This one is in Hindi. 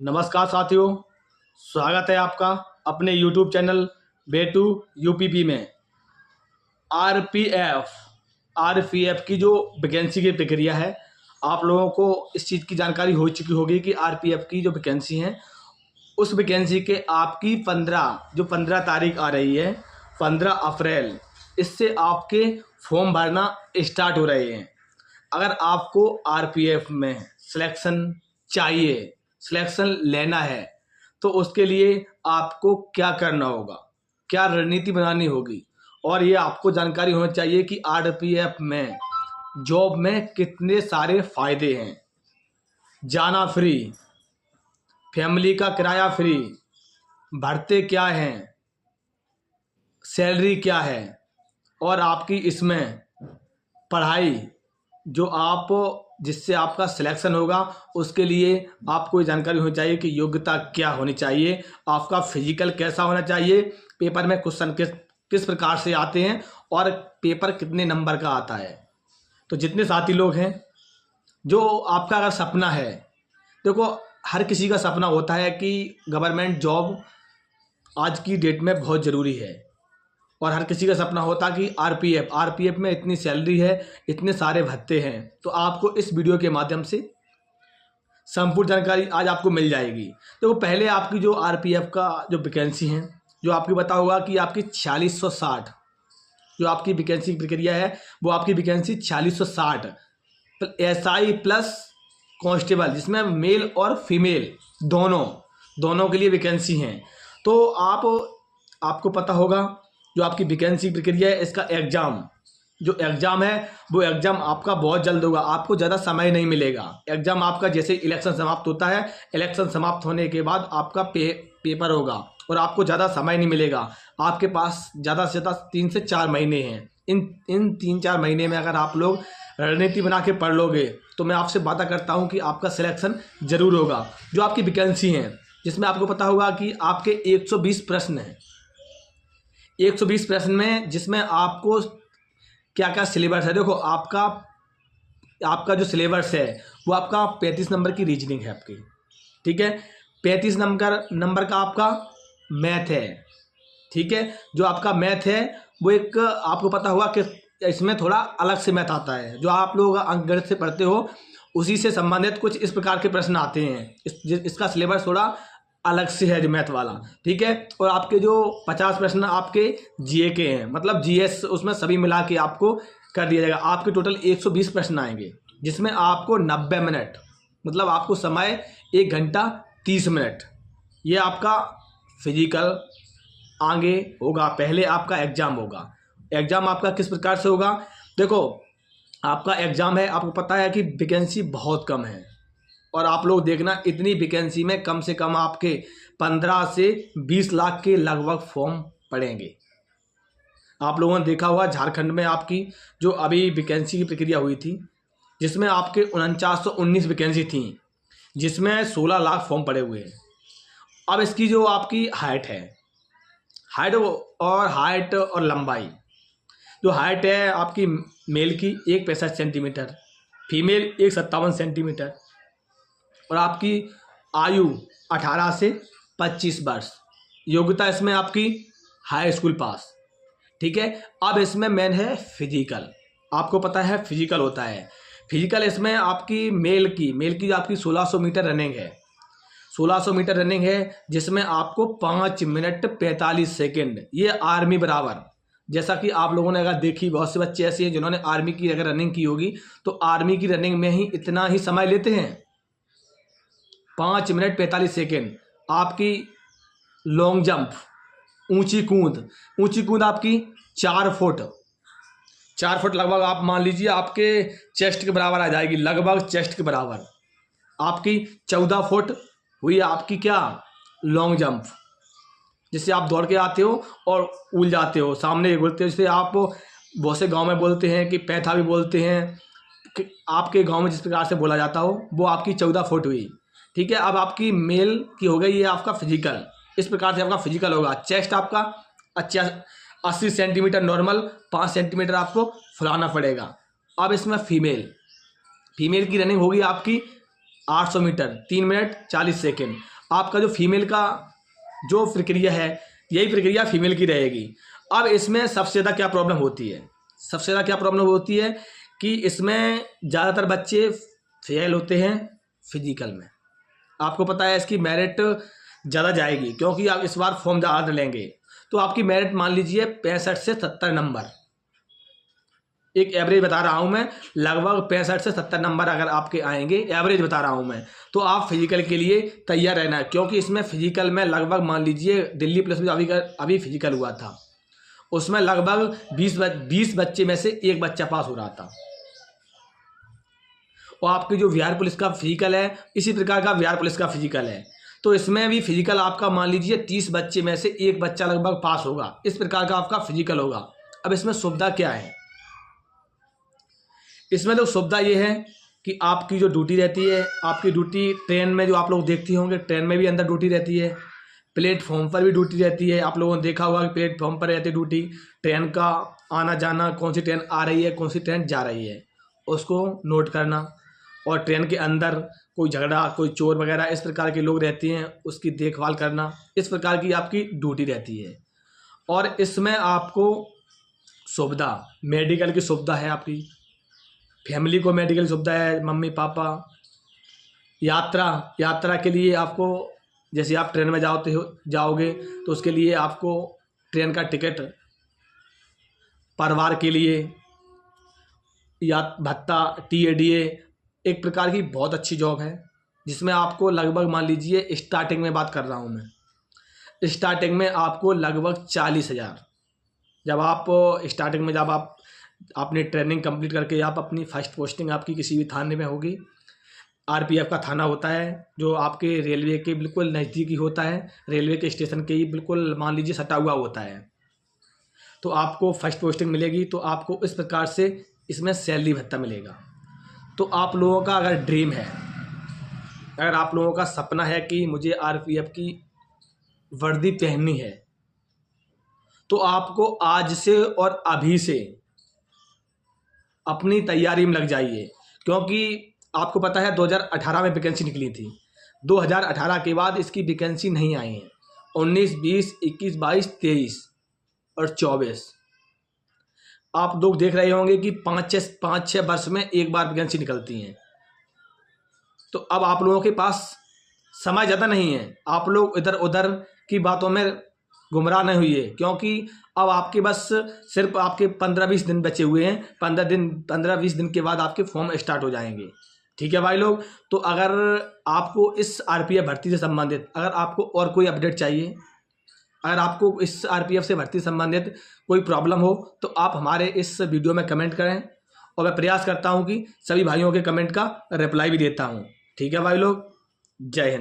नमस्कार साथियों, स्वागत है आपका अपने YouTube चैनल बेटू यूपीपी में। आरपीएफ आरपीएफ की जो वैकेंसी की प्रक्रिया है, आप लोगों को इस चीज़ की जानकारी हो चुकी होगी कि आरपीएफ की जो वैकेंसी है, उस वैकेंसी के आपकी 15 तारीख आ रही है, 15 अप्रैल, इससे आपके फॉर्म भरना स्टार्ट हो रहे हैं। अगर आपको आरपीएफ में सिलेक्शन चाहिए, सिलेक्शन लेना है, तो उसके लिए आपको क्या करना होगा, क्या रणनीति बनानी होगी, और ये आपको जानकारी होनी चाहिए कि आरपीएफ में जॉब में कितने सारे फायदे हैं। जाना फ्री, फैमिली का किराया फ्री, भरते क्या हैं, सैलरी क्या है, और आपकी इसमें पढ़ाई जो आप जिससे आपका सिलेक्शन होगा उसके लिए आपको ये जानकारी होनी चाहिए कि योग्यता क्या होनी चाहिए, आपका फिजिकल कैसा होना चाहिए, पेपर में क्वेश्चन किस प्रकार से आते हैं, और पेपर कितने नंबर का आता है। तो जितने साथी लोग हैं, जो आपका अगर सपना है, देखो हर किसी का सपना होता है कि गवर्नमेंट जॉब आज की डेट में बहुत ज़रूरी है, और हर किसी का सपना होता कि आरपीएफ में इतनी सैलरी है, इतने सारे भत्ते हैं। तो आपको इस वीडियो के माध्यम से संपूर्ण जानकारी आज आपको मिल जाएगी। तो पहले आपकी जो आरपीएफ का जो वैकेंसी है, जो आपको पता होगा कि आपकी 4660 जो आपकी वैकेंसी की प्रक्रिया है, वो आपकी वैकेंसी 4660 एसआई प्लस कांस्टेबल, जिसमें मेल और फीमेल दोनों के लिए वैकेंसी हैं। तो आपको पता होगा जो आपकी वैकेंसी प्रक्रिया है, इसका जो एग्ज़ाम है, वो एग्ज़ाम आपका बहुत जल्द होगा, आपको ज़्यादा समय नहीं मिलेगा। एग्ज़ाम आपका जैसे इलेक्शन समाप्त होता है, इलेक्शन समाप्त होने के बाद आपका पेपर होगा, और आपको ज़्यादा समय नहीं मिलेगा। आपके पास ज़्यादा से ज़्यादा 3 से 4 महीने हैं। इन 3-4 महीने में अगर आप लोग रणनीति बना के पढ़ लोगे, तो मैं आपसे वादा करता हूँ कि आपका सिलेक्शन ज़रूर होगा। जो आपकी वैकेंसी है, जिसमें आपको पता होगा कि आपके 120 प्रश्न हैं, 120 प्रश्न में जिसमें आपको क्या क्या सिलेबस है। देखो आपका जो सिलेबस है, वो आपका 35 नंबर की रीजनिंग है आपकी, ठीक है। 35 नंबर का आपका मैथ है, ठीक है। जो आपका मैथ है, वो एक आपको पता होगा कि इसमें थोड़ा अलग से मैथ आता है। जो आप लोग अंकगणित से पढ़ते हो, उसी से संबंधित कुछ इस प्रकार के प्रश्न आते हैं। इसका सिलेबस थोड़ा अलग से है, जो मैथ वाला, ठीक है। और आपके जो 50 प्रश्न आपके जीए के हैं, मतलब जीएस, उसमें सभी मिला के आपको कर दिया जाएगा। आपके टोटल 120 प्रश्न आएंगे, जिसमें आपको 90 मिनट, मतलब आपको समय 1 घंटा 30 मिनट, ये आपका फिजिकल आगे होगा। पहले आपका एग्ज़ाम होगा। एग्ज़ाम आपका किस प्रकार से होगा, देखो आपका एग्ज़ाम है, आपको पता है कि वैकेंसी बहुत कम है, और आप लोग देखना, इतनी वैकेंसी में कम से कम आपके 15 से 20 लाख के लगभग फॉर्म पड़ेंगे। आप लोगों ने देखा हुआ झारखंड में आपकी जो अभी वैकेंसी की प्रक्रिया हुई थी, जिसमें आपके 4919 वैकेंसी थी, जिसमें 16 लाख फॉर्म पड़े हुए हैं। अब इसकी जो आपकी हाइट और लंबाई, जो हाइट है आपकी मेल की 165 सेंटीमीटर, फीमेल 157 सेंटीमीटर, और आपकी आयु 18 से 25 वर्ष। योग्यता इसमें आपकी हाई स्कूल पास, ठीक है। अब इसमें मेन है फिजिकल। आपको पता है फिजिकल होता है। फिजिकल इसमें आपकी मेल की जो आपकी 1600 मीटर रनिंग है, 1600 मीटर रनिंग है, जिसमें आपको 5 मिनट 45 सेकेंड, ये आर्मी बराबर। जैसा कि आप लोगों ने अगर देखी, बहुत से बच्चे ऐसे हैं जिन्होंने आर्मी की अगर रनिंग की होगी, तो आर्मी की रनिंग में ही इतना ही समय लेते हैं, 5 मिनट 45 सेकेंड। आपकी लॉन्ग जंप, ऊंची कूद आपकी 4 फुट लगभग, आप मान लीजिए आपके चेस्ट के बराबर आ जाएगी, लगभग चेस्ट के बराबर। आपकी 14 फुट हुई आपकी क्या, लॉन्ग जंप, जिससे आप दौड़ के आते हो और उल जाते हो, सामने बोलते हो, जिसे आप बहुत से गांव में बोलते हैं कि पैथा भी बोलते हैं, कि आपके गांव में जिस प्रकार से बोला जाता हो, वो आपकी 14 फुट हुई, ठीक है। अब आपकी मेल की हो गई, ये आपका फिजिकल, इस प्रकार से आपका फिजिकल होगा। चेस्ट आपका 80 सेंटीमीटर नॉर्मल, 5 सेंटीमीटर आपको फुलाना पड़ेगा। अब इसमें फीमेल की रनिंग होगी आपकी 800 मीटर 3 मिनट 40 सेकेंड। आपका जो फीमेल का जो प्रक्रिया है, यही प्रक्रिया फीमेल की रहेगी। अब इसमें सबसे ज़्यादा क्या प्रॉब्लम होती है, सबसे ज़्यादा क्या प्रॉब्लम होती है कि इसमें ज़्यादातर बच्चे फेल होते हैं फिजिकल में। आपको पता है इसकी मेरिट ज़्यादा जाएगी, क्योंकि आप इस बार फॉर्म ज़्यादा लेंगे तो आपकी मेरिट मान लीजिए 65 से 70 नंबर, एक एवरेज बता रहा हूं मैं, लगभग 65 से 70 नंबर अगर आपके आएंगे, एवरेज बता रहा हूं मैं, तो आप फिजिकल के लिए तैयार रहना है। क्योंकि इसमें फिजिकल में लगभग मान लीजिए दिल्ली पुलिस में अभी फिजिकल हुआ था, उसमें लगभग 20 बच्चे में से एक बच्चा पास हो रहा था। और आपकी जो बिहार पुलिस का फिजिकल है, इसी प्रकार का बिहार पुलिस का फिजिकल है, तो इसमें भी फिजिकल आपका मान लीजिए 30 बच्चे में से एक बच्चा लगभग पास होगा, इस प्रकार का आपका फिजिकल होगा। अब इसमें सुविधा क्या है, इसमें तो सुविधा ये है कि आपकी जो ड्यूटी रहती है, आपकी ड्यूटी ट्रेन में जो आप लोग देखते होंगे, ट्रेन में भी अंदर ड्यूटी रहती है, प्लेटफॉर्म पर भी ड्यूटी रहती है। आप लोगों ने देखा होगा कि प्लेटफॉर्म पर रहती है ड्यूटी, ट्रेन का आना जाना, कौन सी ट्रेन आ रही है, कौन सी ट्रेन जा रही है, उसको नोट करना। और ट्रेन के अंदर कोई झगड़ा, कोई चोर वगैरह इस प्रकार के लोग रहते हैं, उसकी देखभाल करना, इस प्रकार की आपकी ड्यूटी रहती है। और इसमें आपको सुविधा, मेडिकल की सुविधा है, आपकी फैमिली को मेडिकल सुविधा है, मम्मी पापा, यात्रा के लिए आपको, जैसे आप ट्रेन में जाओगे तो उसके लिए आपको ट्रेन का टिकट, परिवार के लिए या भत्ता, TADA, एक प्रकार की बहुत अच्छी जॉब है, जिसमें आपको लगभग मान लीजिए स्टार्टिंग में बात कर रहा हूँ मैं, स्टार्टिंग में आपको लगभग 40,000, जब आप स्टार्टिंग में, जब आप आपने ट्रेनिंग कंप्लीट करके आप अपनी फर्स्ट पोस्टिंग आपकी किसी भी थाने में होगी, RPF का थाना होता है जो आपके रेलवे के बिल्कुल नज़दीकी होता है, रेलवे के स्टेशन के ही बिल्कुल मान लीजिए सटा हुआ होता है, तो आपको फर्स्ट पोस्टिंग मिलेगी। तो आपको इस प्रकार से इसमें सैलरी भत्ता मिलेगा। तो आप लोगों का अगर ड्रीम है, अगर आप लोगों का सपना है कि मुझे RPF की वर्दी पहननी है, तो आपको आज से और अभी से अपनी तैयारी में लग जाइए। क्योंकि आपको पता है 2018 में वैकेंसी निकली थी, 2018 के बाद इसकी वैकेंसी नहीं आई है। 19, 20, 21, 22, 23 और 24 आप लोग देख रहे होंगे कि 5-6 वर्ष में एक बार वैकेंसी निकलती हैं। तो अब आप लोगों के पास समय ज़्यादा नहीं है, आप लोग इधर उधर की बातों में गुमराह नहीं हुई है, क्योंकि अब आपके बस सिर्फ आपके 15-20 दिन बचे हुए हैं। 15-20 दिन के बाद आपके फॉर्म स्टार्ट हो जाएंगे। ठीक है भाई लोग, तो अगर आपको इस RPF भर्ती से संबंधित, अगर आपको और कोई अपडेट चाहिए, अगर आपको इस RPF से भर्ती संबंधित कोई प्रॉब्लम हो, तो आप हमारे इस वीडियो में कमेंट करें, और मैं प्रयास करता हूं कि सभी भाइयों के कमेंट का रिप्लाई भी देता हूं। ठीक है भाई लोग, जय हिंद।